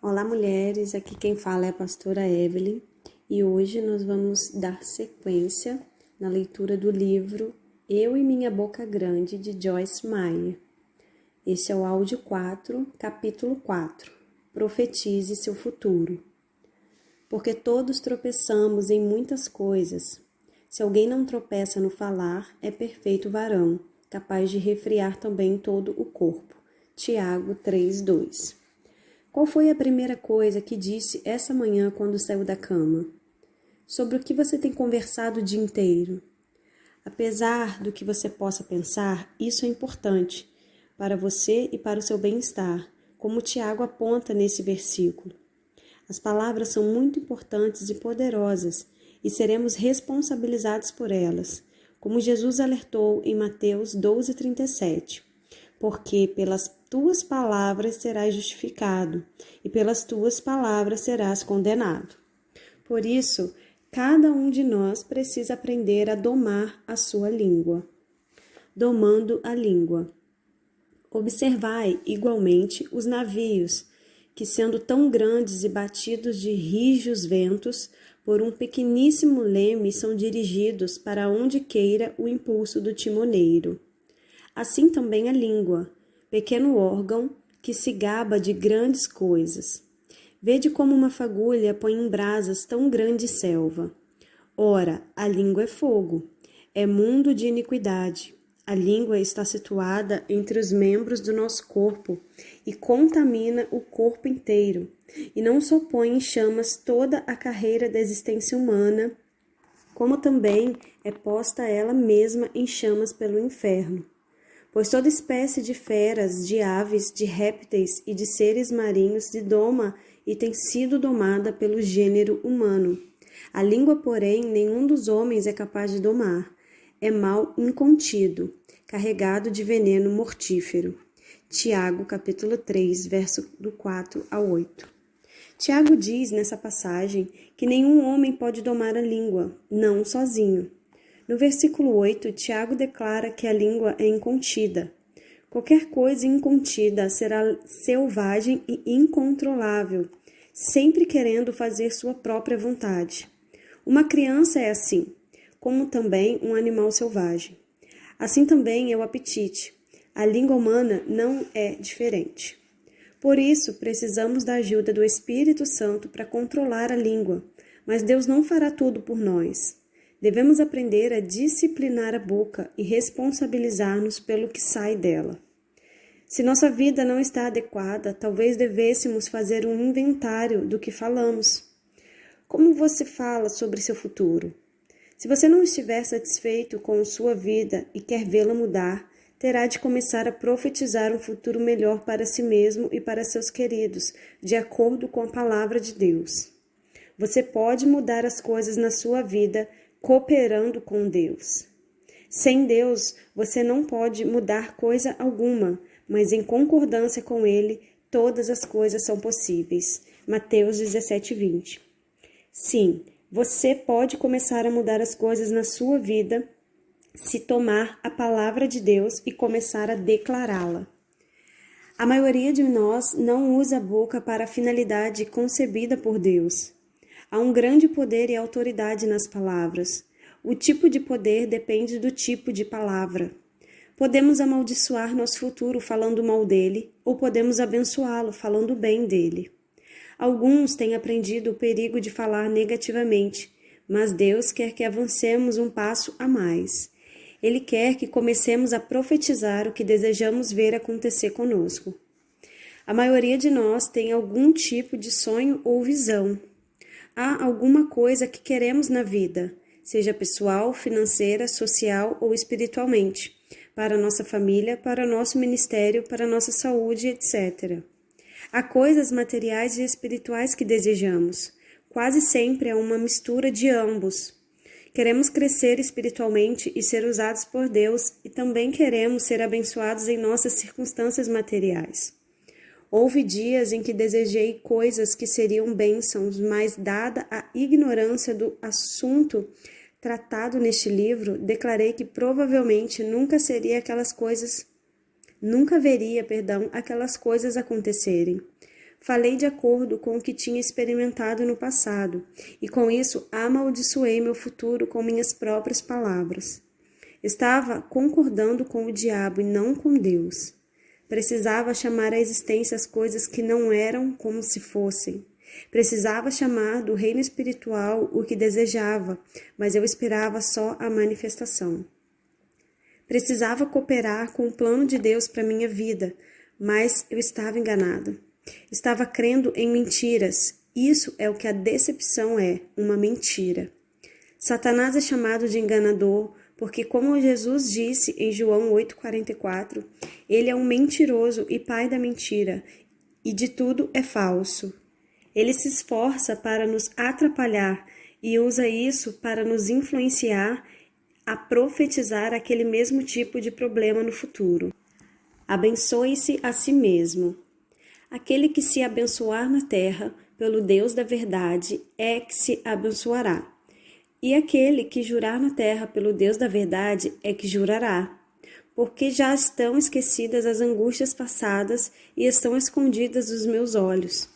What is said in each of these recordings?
Olá, mulheres! Aqui quem fala é a pastora Evelyn e hoje nós vamos dar sequência na leitura do livro Eu e Minha Boca Grande, de Joyce Meyer. Este é o áudio 4, capítulo 4. Profetize seu futuro. Porque todos tropeçamos em muitas coisas. Se alguém não tropeça no falar, é perfeito varão, capaz de refrear também todo o corpo. Tiago 3:2. Qual foi a primeira coisa que disse essa manhã quando saiu da cama? Sobre o que você tem conversado o dia inteiro? Apesar do que você possa pensar, isso é importante para você e para o seu bem-estar, como Tiago aponta nesse versículo. As palavras são muito importantes e poderosas e seremos responsabilizados por elas, como Jesus alertou em Mateus 12:37. Porque pelas tuas palavras serás justificado, e pelas tuas palavras serás condenado. Por isso, cada um de nós precisa aprender a domar a sua língua. Domando a língua. Observai, igualmente, os navios, que sendo tão grandes e batidos de rijos ventos, por um pequeníssimo leme são dirigidos para onde queira o impulso do timoneiro. Assim também a língua, pequeno órgão que se gaba de grandes coisas. Vede como uma fagulha põe em brasas tão grande selva. Ora, a língua é fogo, é mundo de iniquidade. A língua está situada entre os membros do nosso corpo e contamina o corpo inteiro, e não só põe em chamas toda a carreira da existência humana, como também é posta ela mesma em chamas pelo inferno. Pois toda espécie de feras, de aves, de répteis e de seres marinhos se doma e tem sido domada pelo gênero humano. A língua, porém, nenhum dos homens é capaz de domar. É mal incontido, carregado de veneno mortífero. Tiago, capítulo 3, verso do 4 ao 8. Tiago diz nessa passagem que nenhum homem pode domar a língua, não sozinho. No versículo 8, Tiago declara que a língua é incontida. Qualquer coisa incontida será selvagem e incontrolável, sempre querendo fazer sua própria vontade. Uma criança é assim, como também um animal selvagem. Assim também é o apetite. A língua humana não é diferente. Por isso, precisamos da ajuda do Espírito Santo para controlar a língua, mas Deus não fará tudo por nós. Devemos aprender a disciplinar a boca e responsabilizar-nos pelo que sai dela. Se nossa vida não está adequada, talvez devêssemos fazer um inventário do que falamos. Como você fala sobre seu futuro? Se você não estiver satisfeito com sua vida e quer vê-la mudar, terá de começar a profetizar um futuro melhor para si mesmo e para seus queridos, de acordo com a palavra de Deus. Você pode mudar as coisas na sua vida cooperando com Deus. Sem Deus, você não pode mudar coisa alguma, mas em concordância com Ele, todas as coisas são possíveis. Mateus 17:20. Sim, você pode começar a mudar as coisas na sua vida se tomar a palavra de Deus e começar a declará-la. A maioria de nós não usa a boca para a finalidade concebida por Deus. Há um grande poder e autoridade nas palavras. O tipo de poder depende do tipo de palavra. Podemos amaldiçoar nosso futuro falando mal dele, ou podemos abençoá-lo falando bem dele. Alguns têm aprendido o perigo de falar negativamente, mas Deus quer que avancemos um passo a mais. Ele quer que comecemos a profetizar o que desejamos ver acontecer conosco. A maioria de nós tem algum tipo de sonho ou visão. Há alguma coisa que queremos na vida, seja pessoal, financeira, social ou espiritualmente, para nossa família, para nosso ministério, para nossa saúde, etc. Há coisas materiais e espirituais que desejamos. Quase sempre é uma mistura de ambos. Queremos crescer espiritualmente e ser usados por Deus e também queremos ser abençoados em nossas circunstâncias materiais. Houve dias em que desejei coisas que seriam bênçãos, mas dada a ignorância do assunto tratado neste livro, declarei que provavelmente nunca veria aquelas coisas acontecerem. Falei de acordo com o que tinha experimentado no passado, e com isso amaldiçoei meu futuro com minhas próprias palavras. Estava concordando com o diabo e não com Deus. Precisava chamar à existência as coisas que não eram como se fossem. Precisava chamar do reino espiritual o que desejava, mas eu esperava só a manifestação. Precisava cooperar com o plano de Deus para minha vida, mas eu estava enganada. Estava crendo em mentiras. Isso é o que a decepção é, uma mentira. Satanás é chamado de enganador, porque como Jesus disse em João 8,44, ele é um mentiroso e pai da mentira, e de tudo é falso. Ele se esforça para nos atrapalhar e usa isso para nos influenciar a profetizar aquele mesmo tipo de problema no futuro. Abençoe-se a si mesmo. Aquele que se abençoar na terra, pelo Deus da verdade, é que se abençoará. E aquele que jurar na terra pelo Deus da verdade é que jurará. Porque já estão esquecidas as angústias passadas e estão escondidas dos meus olhos.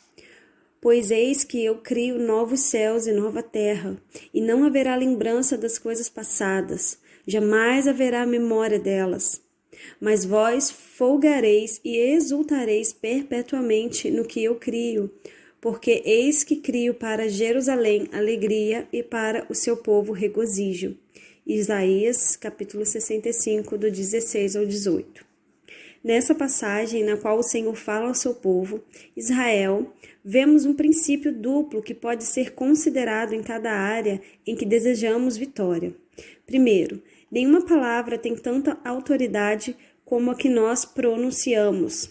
Pois eis que eu crio novos céus e nova terra, e não haverá lembrança das coisas passadas, jamais haverá memória delas. Mas vós folgareis e exultareis perpetuamente no que eu crio, porque eis que crio para Jerusalém alegria e para o seu povo regozijo. Isaías, capítulo 65, do 16 ao 18. Nessa passagem, na qual o Senhor fala ao seu povo, Israel, vemos um princípio duplo que pode ser considerado em cada área em que desejamos vitória. Primeiro, nenhuma palavra tem tanta autoridade como a que nós pronunciamos.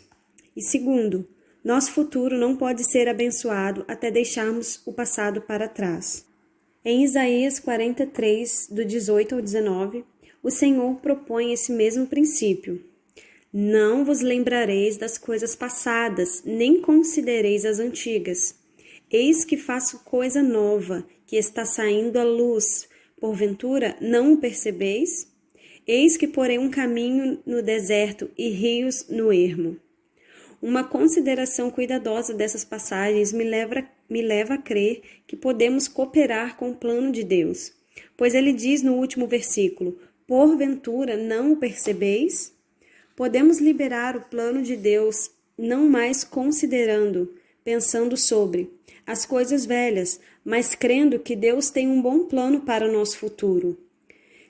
E segundo, nosso futuro não pode ser abençoado até deixarmos o passado para trás. Em Isaías 43, do 18 ao 19, o Senhor propõe esse mesmo princípio. Não vos lembrareis das coisas passadas, nem considereis as antigas. Eis que faço coisa nova, que está saindo à luz. Porventura, não o percebeis? Eis que porei um caminho no deserto e rios no ermo. Uma consideração cuidadosa dessas passagens me leva a crer que podemos cooperar com o plano de Deus. Pois ele diz no último versículo, porventura não o percebeis? Podemos liberar o plano de Deus, não mais considerando, pensando sobre as coisas velhas, mas crendo que Deus tem um bom plano para o nosso futuro.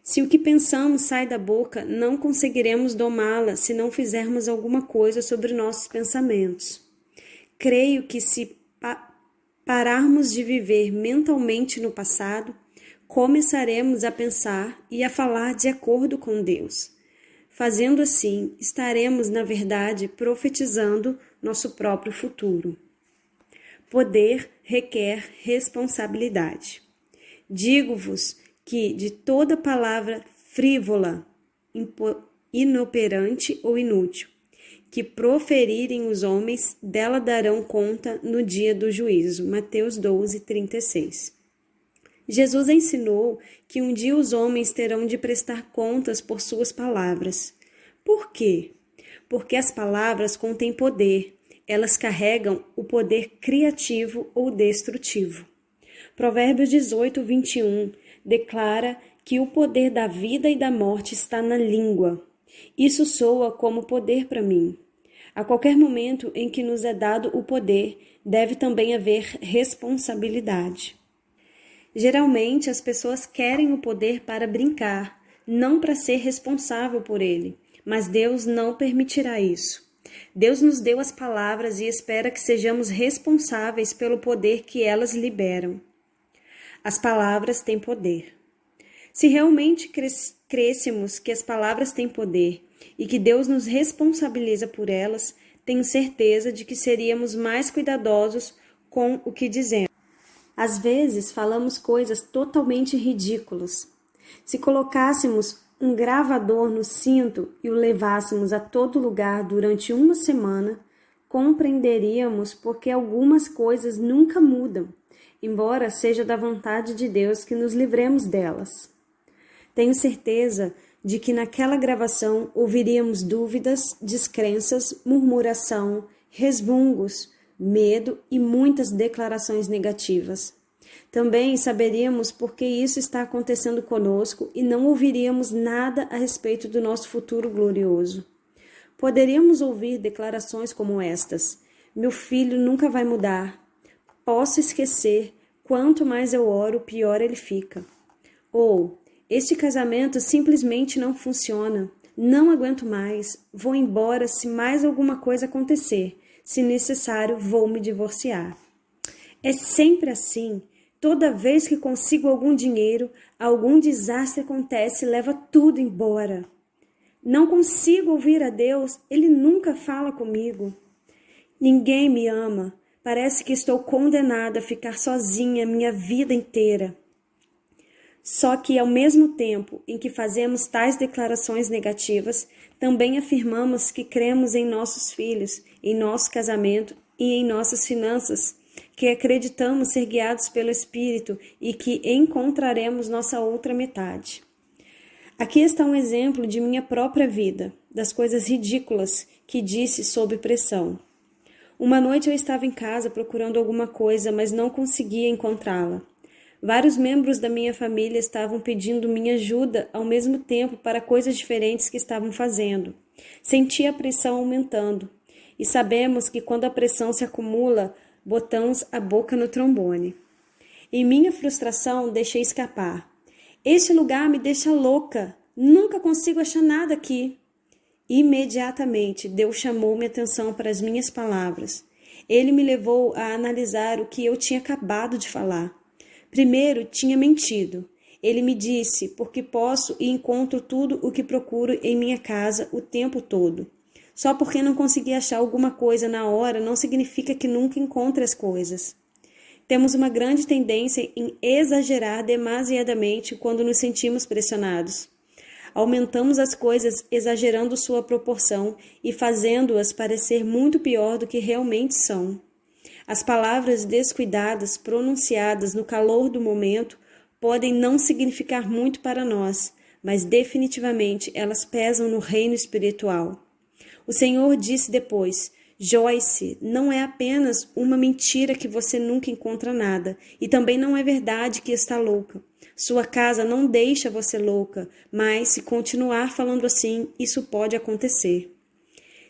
Se o que pensamos sai da boca, não conseguiremos domá-la se não fizermos alguma coisa sobre nossos pensamentos. Creio que se pararmos de viver mentalmente no passado, começaremos a pensar e a falar de acordo com Deus. Fazendo assim, estaremos, na verdade, profetizando nosso próprio futuro. Poder requer responsabilidade. Digo-vos que de toda palavra frívola, inoperante ou inútil, que proferirem os homens, dela darão conta no dia do juízo. Mateus 12, 36. Jesus ensinou que um dia os homens terão de prestar contas por suas palavras. Por quê? Porque as palavras contêm poder, elas carregam o poder criativo ou destrutivo. Provérbios 18, 21 declara que o poder da vida e da morte está na língua. Isso soa como poder para mim. A qualquer momento em que nos é dado o poder, deve também haver responsabilidade. Geralmente, as pessoas querem o poder para brincar, não para ser responsável por ele, mas Deus não permitirá isso. Deus nos deu as palavras e espera que sejamos responsáveis pelo poder que elas liberam. As palavras têm poder. Se realmente crêssemos que as palavras têm poder e que Deus nos responsabiliza por elas, tenho certeza de que seríamos mais cuidadosos com o que dizemos. Às vezes, falamos coisas totalmente ridículas. Se colocássemos um gravador no cinto e o levássemos a todo lugar durante uma semana, compreenderíamos porque algumas coisas nunca mudam, embora seja da vontade de Deus que nos livremos delas. Tenho certeza de que naquela gravação ouviríamos dúvidas, descrenças, murmuração, resmungos, medo e muitas declarações negativas. Também saberíamos por que isso está acontecendo conosco e não ouviríamos nada a respeito do nosso futuro glorioso. Poderíamos ouvir declarações como estas: meu filho nunca vai mudar. Posso esquecer, quanto mais eu oro, pior ele fica. Ou, este casamento simplesmente não funciona. Não aguento mais. Vou embora se mais alguma coisa acontecer. Se necessário, vou me divorciar. É sempre assim. Toda vez que consigo algum dinheiro, algum desastre acontece e leva tudo embora. Não consigo ouvir a Deus, Ele nunca fala comigo. Ninguém me ama. Parece que estou condenada a ficar sozinha minha vida inteira. Só que, ao mesmo tempo em que fazemos tais declarações negativas, também afirmamos que cremos em nossos filhos, em nosso casamento e em nossas finanças, que acreditamos ser guiados pelo Espírito e que encontraremos nossa outra metade. Aqui está um exemplo de minha própria vida, das coisas ridículas que disse sob pressão. Uma noite eu estava em casa procurando alguma coisa, mas não conseguia encontrá-la. Vários membros da minha família estavam pedindo minha ajuda ao mesmo tempo para coisas diferentes que estavam fazendo. Senti a pressão aumentando. E sabemos que quando a pressão se acumula, botamos a boca no trombone. Em minha frustração, deixei escapar. Este lugar me deixa louca. Nunca consigo achar nada aqui. Imediatamente, Deus chamou minha atenção para as minhas palavras. Ele me levou a analisar o que eu tinha acabado de falar. Primeiro, tinha mentido. Ele me disse, porque posso e encontro tudo o que procuro em minha casa o tempo todo. Só porque não consegui achar alguma coisa na hora não significa que nunca encontre as coisas. Temos uma grande tendência em exagerar demasiadamente quando nos sentimos pressionados. Aumentamos as coisas exagerando sua proporção e fazendo-as parecer muito pior do que realmente são. As palavras descuidadas, pronunciadas no calor do momento, podem não significar muito para nós, mas definitivamente elas pesam no reino espiritual. O Senhor disse depois: Joyce, não é apenas uma mentira que você nunca encontra nada, e também não é verdade que está louca. Sua casa não deixa você louca, mas se continuar falando assim, isso pode acontecer.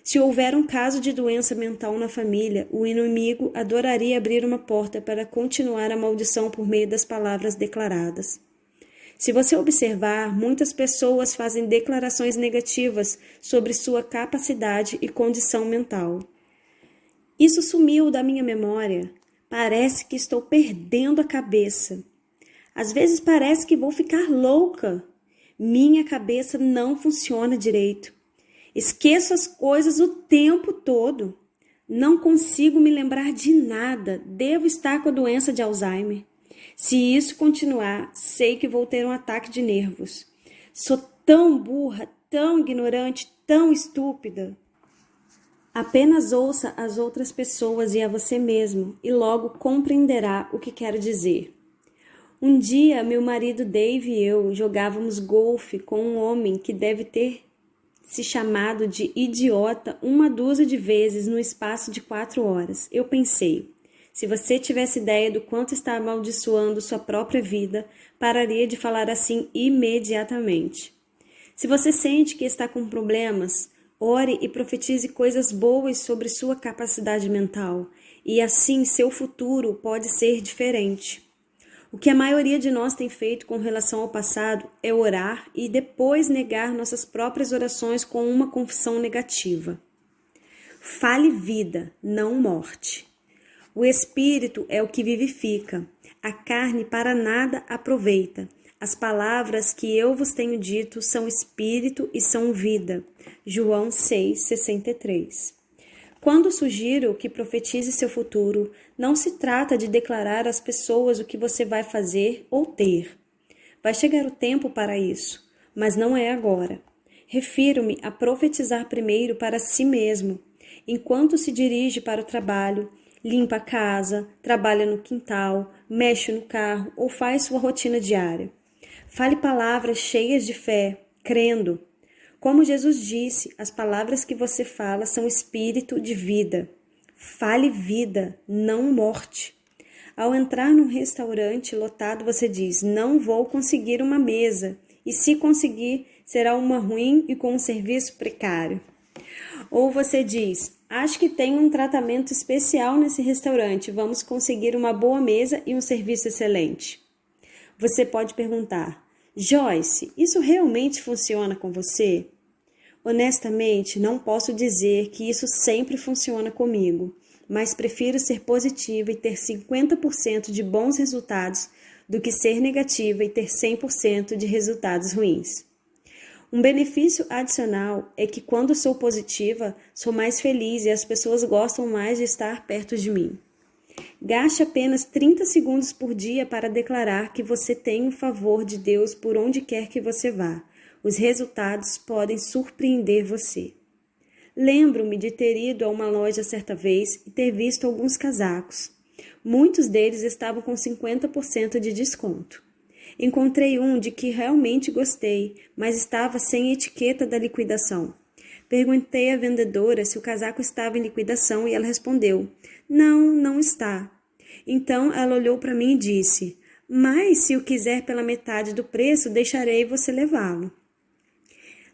Se houver um caso de doença mental na família, o inimigo adoraria abrir uma porta para continuar a maldição por meio das palavras declaradas. Se você observar, muitas pessoas fazem declarações negativas sobre sua capacidade e condição mental. Isso sumiu da minha memória. Parece que estou perdendo a cabeça. Às vezes parece que vou ficar louca. Minha cabeça não funciona direito. Esqueço as coisas o tempo todo. Não consigo me lembrar de nada. Devo estar com a doença de Alzheimer. Se isso continuar, sei que vou ter um ataque de nervos. Sou tão burra, tão ignorante, tão estúpida. Apenas ouça as outras pessoas e a você mesmo, e logo compreenderá o que quero dizer. Um dia, meu marido Dave e eu jogávamos golfe com um homem que deve ter se chamado de idiota uma dúzia de vezes no espaço de 4 horas. Eu pensei, se você tivesse ideia do quanto está amaldiçoando sua própria vida, pararia de falar assim imediatamente. Se você sente que está com problemas, ore e profetize coisas boas sobre sua capacidade mental, e assim seu futuro pode ser diferente. O que a maioria de nós tem feito com relação ao passado é orar e depois negar nossas próprias orações com uma confissão negativa. Fale vida, não morte. O espírito é o que vivifica, a carne para nada aproveita. As palavras que eu vos tenho dito são espírito e são vida. João 6,63. Quando sugiro que profetize seu futuro, não se trata de declarar às pessoas o que você vai fazer ou ter. Vai chegar o tempo para isso, mas não é agora. Refiro-me a profetizar primeiro para si mesmo, enquanto se dirige para o trabalho, limpa a casa, trabalha no quintal, mexe no carro ou faz sua rotina diária. Fale palavras cheias de fé, crendo. Como Jesus disse, as palavras que você fala são espírito de vida. Fale vida, não morte. Ao entrar num restaurante lotado, você diz: não vou conseguir uma mesa. E se conseguir, será uma ruim e com um serviço precário. Ou você diz: acho que tem um tratamento especial nesse restaurante. Vamos conseguir uma boa mesa e um serviço excelente. Você pode perguntar: Joyce, isso realmente funciona com você? Honestamente, não posso dizer que isso sempre funciona comigo, mas prefiro ser positiva e ter 50% de bons resultados do que ser negativa e ter 100% de resultados ruins. Um benefício adicional é que quando sou positiva, sou mais feliz e as pessoas gostam mais de estar perto de mim. Gaste apenas 30 segundos por dia para declarar que você tem o favor de Deus por onde quer que você vá. Os resultados podem surpreender você. Lembro-me de ter ido a uma loja certa vez e ter visto alguns casacos. Muitos deles estavam com 50% de desconto. Encontrei um de que realmente gostei, mas estava sem etiqueta da liquidação. Perguntei à vendedora se o casaco estava em liquidação e ela respondeu: não, não está. Então ela olhou para mim e disse: mas se o quiser pela metade do preço, deixarei você levá-lo.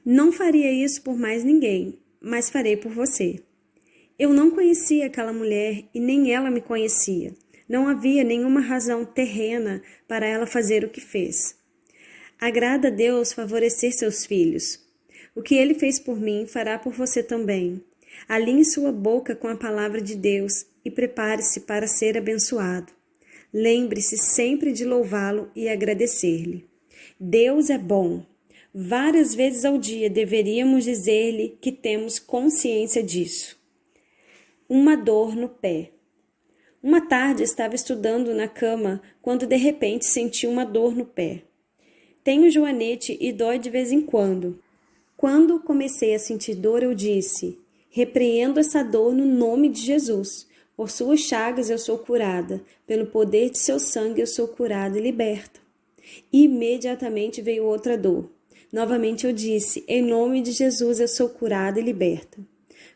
Não faria isso por mais ninguém, mas farei por você. Eu não conhecia aquela mulher e nem ela me conhecia. Não havia nenhuma razão terrena para ela fazer o que fez. Agrada a Deus favorecer seus filhos. O que ele fez por mim, fará por você também. Alinhe sua boca com a palavra de Deus e prepare-se para ser abençoado. Lembre-se sempre de louvá-lo e agradecer-lhe. Deus é bom. Várias vezes ao dia deveríamos dizer-lhe que temos consciência disso. Uma dor no pé. Uma tarde estava estudando na cama quando de repente senti uma dor no pé. Tenho joanete e dói de vez em quando. Quando comecei a sentir dor, eu disse: repreendo essa dor no nome de Jesus. Por suas chagas eu sou curada. Pelo poder de seu sangue eu sou curada e liberta. Imediatamente veio outra dor. Novamente eu disse: em nome de Jesus eu sou curada e liberta.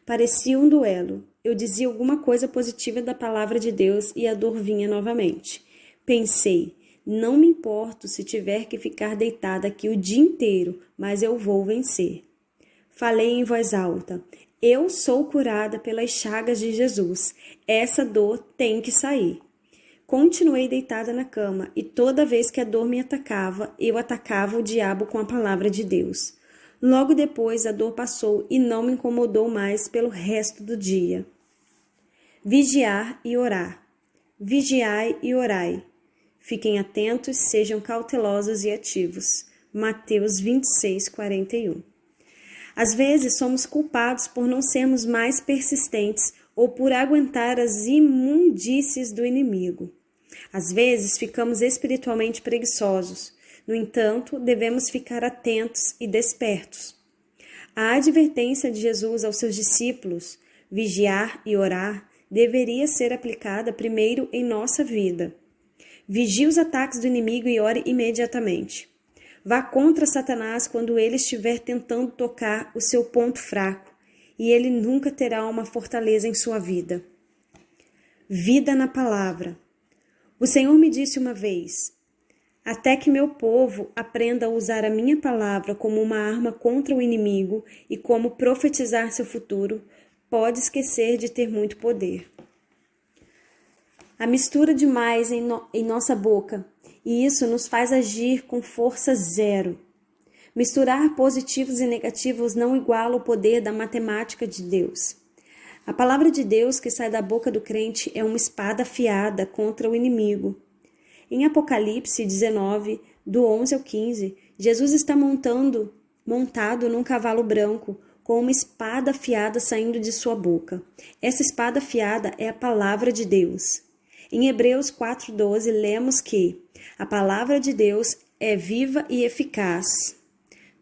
Parecia um duelo. Eu dizia alguma coisa positiva da palavra de Deus e a dor vinha novamente. Pensei: não me importo se tiver que ficar deitada aqui o dia inteiro, mas eu vou vencer. Falei em voz alta: eu sou curada pelas chagas de Jesus. Essa dor tem que sair. Continuei deitada na cama e toda vez que a dor me atacava, eu atacava o diabo com a palavra de Deus. Logo depois a dor passou e não me incomodou mais pelo resto do dia. Vigiar e orar. Vigiai e orai. Fiquem atentos, sejam cautelosos e ativos. Mateus 26, 41. Às vezes somos culpados por não sermos mais persistentes ou por aguentar as imundícies do inimigo. Às vezes ficamos espiritualmente preguiçosos. No entanto, devemos ficar atentos e despertos. A advertência de Jesus aos seus discípulos, vigiar e orar, deveria ser aplicada primeiro em nossa vida. Vigie os ataques do inimigo e ore imediatamente. Vá contra Satanás quando ele estiver tentando tocar o seu ponto fraco, e ele nunca terá uma fortaleza em sua vida. Vida na palavra. O Senhor me disse uma vez: até que meu povo aprenda a usar a minha palavra como uma arma contra o inimigo e como profetizar seu futuro, pode esquecer de ter muito poder. A mistura demais em nossa boca, e isso nos faz agir com força zero. Misturar positivos e negativos não iguala o poder da matemática de Deus. A palavra de Deus que sai da boca do crente é uma espada afiada contra o inimigo. Em Apocalipse 19, do 11 ao 15, Jesus está montado num cavalo branco, com uma espada afiada saindo de sua boca. Essa espada afiada é a palavra de Deus. Em Hebreus 4:12, lemos que a palavra de Deus é viva e eficaz,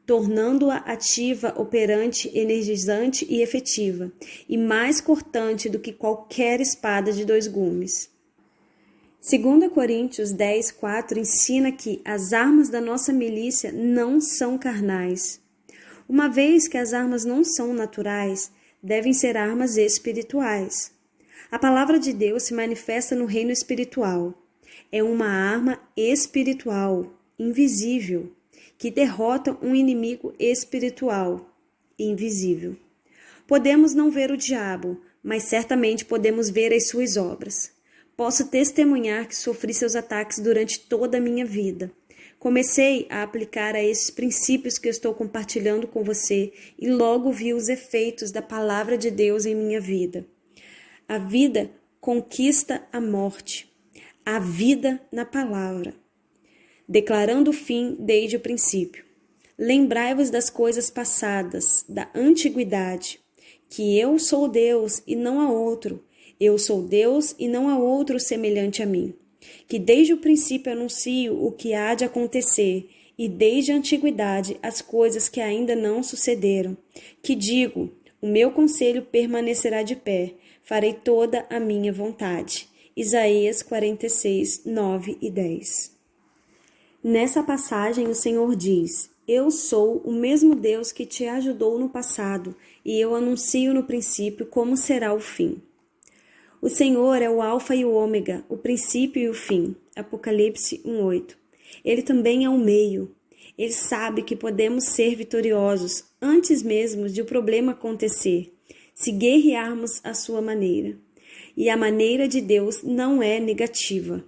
tornando-a ativa, operante, energizante e efetiva, e mais cortante do que qualquer espada de 2 gumes. 2 Coríntios 10:4 ensina que as armas da nossa milícia não são carnais. Uma vez que as armas não são naturais, devem ser armas espirituais. A palavra de Deus se manifesta no reino espiritual. É uma arma espiritual, invisível, que derrota um inimigo espiritual, invisível. Podemos não ver o diabo, mas certamente podemos ver as suas obras. Posso testemunhar que sofri seus ataques durante toda a minha vida. Comecei a aplicar a esses princípios que eu estou compartilhando com você e logo vi os efeitos da palavra de Deus em minha vida. A vida conquista a morte. A vida na palavra. Declarando o fim desde o princípio. Lembrai-vos das coisas passadas, da antiguidade, que eu sou Deus e não há outro. Eu sou Deus e não há outro semelhante a mim. Que desde o princípio anuncio o que há de acontecer, e desde a antiguidade as coisas que ainda não sucederam. Que digo, o meu conselho permanecerá de pé, farei toda a minha vontade. Isaías 46, 9 e 10. Nessa passagem o Senhor diz: eu sou o mesmo Deus que te ajudou no passado, e eu anuncio no princípio como será o fim. O Senhor é o alfa e o ômega, o princípio e o fim. Apocalipse 1:8. Ele também é o meio. Ele sabe que podemos ser vitoriosos antes mesmo de o problema acontecer, se guerrearmos à sua maneira. E a maneira de Deus não é negativa.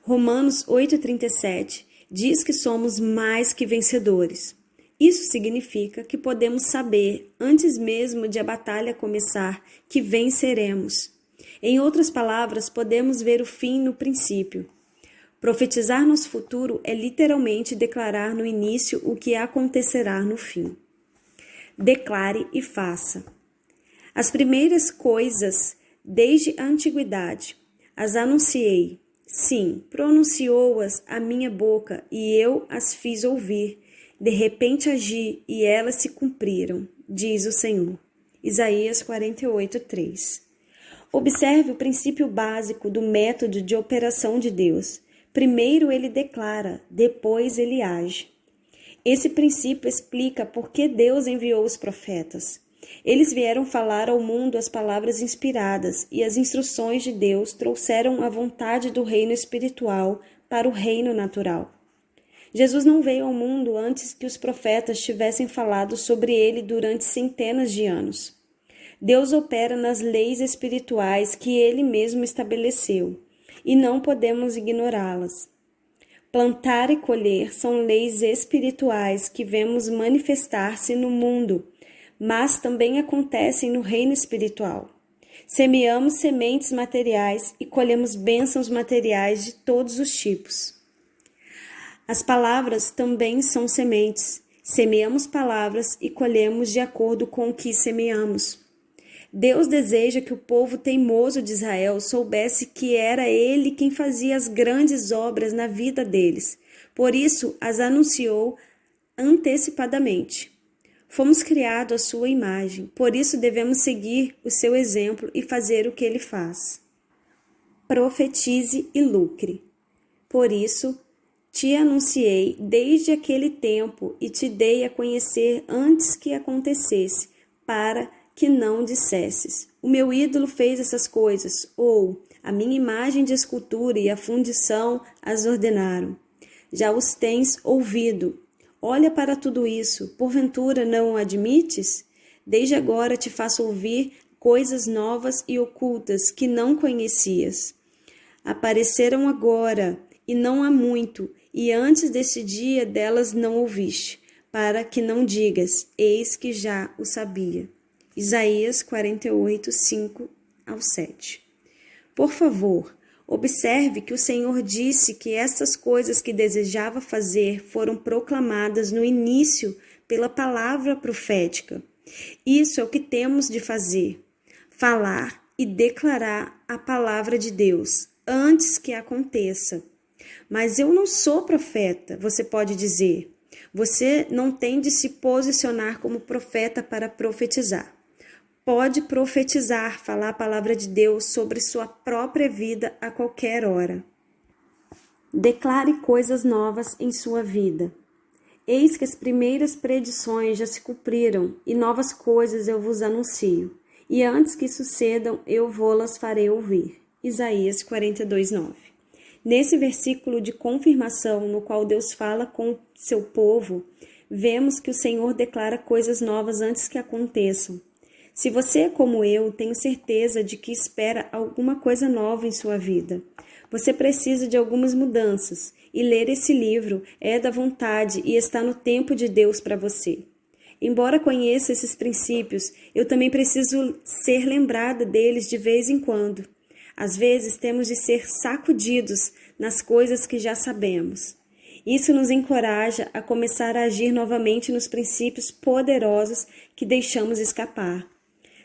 Romanos 8:37 diz que somos mais que vencedores. Isso significa que podemos saber, antes mesmo de a batalha começar, que venceremos. Em outras palavras, podemos ver o fim no princípio. Profetizar nosso futuro é literalmente declarar no início o que acontecerá no fim. Declare e faça. As primeiras coisas, desde a antiguidade, as anunciei. Sim, pronunciou-as a minha boca e eu as fiz ouvir. De repente agi e elas se cumpriram, diz o Senhor. Isaías 48:3. Observe o princípio básico do método de operação de Deus. Primeiro ele declara, depois ele age. Esse princípio explica por que Deus enviou os profetas. Eles vieram falar ao mundo as palavras inspiradas e as instruções de Deus trouxeram a vontade do reino espiritual para o reino natural. Jesus não veio ao mundo antes que os profetas tivessem falado sobre ele durante centenas de anos. Deus opera nas leis espirituais que ele mesmo estabeleceu, e não podemos ignorá-las. Plantar e colher são leis espirituais que vemos manifestar-se no mundo, mas também acontecem no reino espiritual. Semeamos sementes materiais e colhemos bênçãos materiais de todos os tipos. As palavras também são sementes. Semeamos palavras e colhemos de acordo com o que semeamos. Deus deseja que o povo teimoso de Israel soubesse que era ele quem fazia as grandes obras na vida deles. Por isso, as anunciou antecipadamente. Fomos criados à sua imagem, por isso devemos seguir o seu exemplo e fazer o que ele faz. Profetize e lucre. Por isso, te anunciei desde aquele tempo e te dei a conhecer antes que acontecesse, para que não dissesses: o meu ídolo fez essas coisas, ou a minha imagem de escultura e a fundição as ordenaram. Já os tens ouvido. Olha para tudo isso, porventura não o admites? Desde agora te faço ouvir coisas novas e ocultas que não conhecias. Apareceram agora, e não há muito, e antes deste dia delas não ouviste, para que não digas: eis que já o sabia. Isaías 48, 5 ao 7. Por favor, observe que o Senhor disse que estas coisas que desejava fazer foram proclamadas no início pela palavra profética. Isso é o que temos de fazer: falar e declarar a palavra de Deus antes que aconteça. Mas eu não sou profeta, você pode dizer. Você não tem de se posicionar como profeta para profetizar. Pode profetizar, falar a palavra de Deus sobre sua própria vida a qualquer hora. Declare coisas novas em sua vida. Eis que as primeiras predições já se cumpriram, e novas coisas eu vos anuncio. e antes que sucedam, eu vô-las farei ouvir. Isaías 42:9. Nesse versículo de confirmação, no qual Deus fala com seu povo, vemos que o Senhor declara coisas novas antes que aconteçam. Se você é como eu, tenho certeza de que espera alguma coisa nova em sua vida. Você precisa de algumas mudanças, e ler esse livro é da vontade e está no tempo de Deus para você. Embora conheça esses princípios, eu também preciso ser lembrada deles de vez em quando. Às vezes temos de ser sacudidos nas coisas que já sabemos. Isso nos encoraja a começar a agir novamente nos princípios poderosos que deixamos escapar.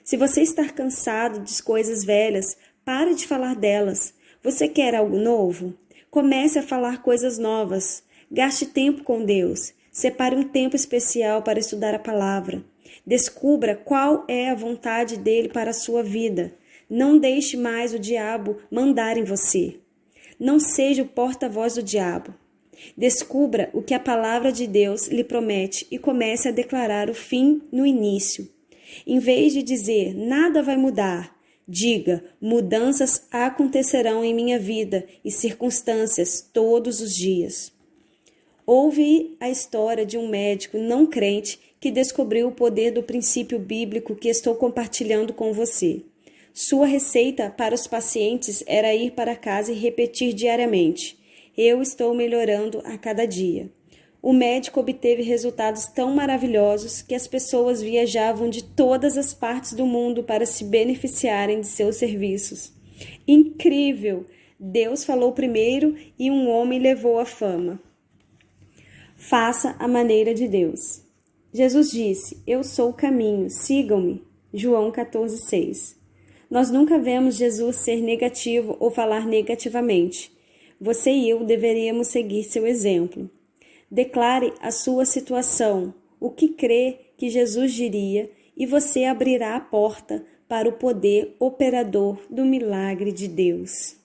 Se você está cansado de coisas velhas, pare de falar delas. Você quer algo novo? Comece a falar coisas novas. Gaste tempo com Deus. Separe um tempo especial para estudar a palavra. Descubra qual é a vontade dele para a sua vida. Não deixe mais o diabo mandar em você. Não seja o porta-voz do diabo. Descubra o que a palavra de Deus lhe promete e comece a declarar o fim no início. Em vez de dizer, nada vai mudar, diga, mudanças acontecerão em minha vida e circunstâncias todos os dias. Houve a história de um médico não crente que descobriu o poder do princípio bíblico que estou compartilhando com você. Sua receita para os pacientes era ir para casa e repetir diariamente: eu estou melhorando a cada dia. O médico obteve resultados tão maravilhosos que as pessoas viajavam de todas as partes do mundo para se beneficiarem de seus serviços. Incrível! Deus falou primeiro e um homem levou a fama. Faça a maneira de Deus. Jesus disse, eu sou o caminho, sigam-me. João 14:6. Nós nunca vemos Jesus ser negativo ou falar negativamente. Você e eu deveríamos seguir seu exemplo. Declare a sua situação, o que crê que Jesus diria, e você abrirá a porta para o poder operador do milagre de Deus.